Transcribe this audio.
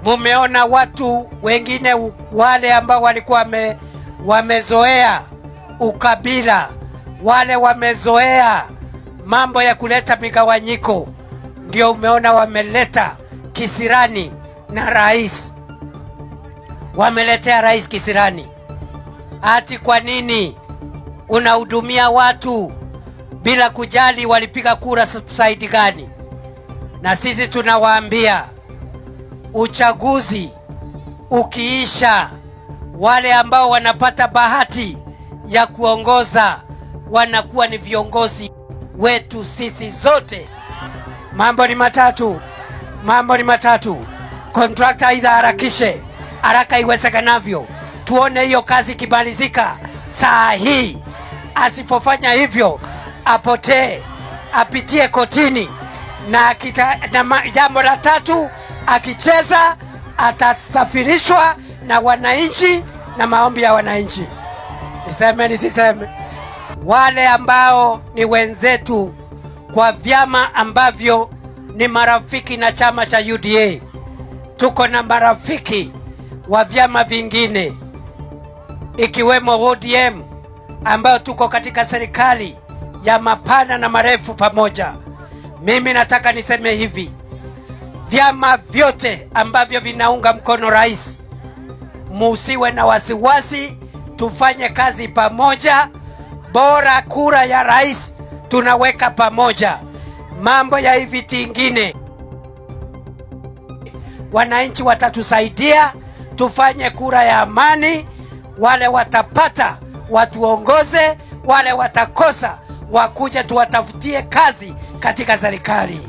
Mumeona watu wengine wale ambao walikuwa wamezoea ukabila, wale wamezoea mambo ya kuleta migawanyiko, ndio umeona wameleta kisirani na rais. Wameletea rais kisirani. Ati kwa nini unahudumia watu bila kujali walipiga kura side gani? Na sisi tunawaambia uchaguzi ukiisha, wale ambao wanapata bahati ya kuongoza wanakuwa ni viongozi wetu sisi zote. Mambo ni matatu. Kontrakta aidha harakishe haraka iwezekanavyo, tuone hiyo kazi ikimalizika saa hii. Asipofanya hivyo apotee, apitie kotini, na jambo la tatu, akicheza atasafirishwa na wananchi na maombi ya wananchi. Niseme nisiseme? Wale ambao ni wenzetu kwa vyama ambavyo ni marafiki na chama cha UDA, tuko na marafiki wa vyama vingine ikiwemo ODM ambao tuko katika serikali ya mapana na marefu pamoja. Mimi nataka niseme hivi, vyama vyote ambavyo vinaunga mkono rais, musiwe na wasiwasi, tufanye kazi pamoja. Bora kura ya rais tunaweka pamoja. Mambo ya hivi tingine, wananchi watatusaidia, tufanye kura ya amani. Wale watapata watuongoze, wale watakosa wakuje tuwatafutie kazi katika serikali.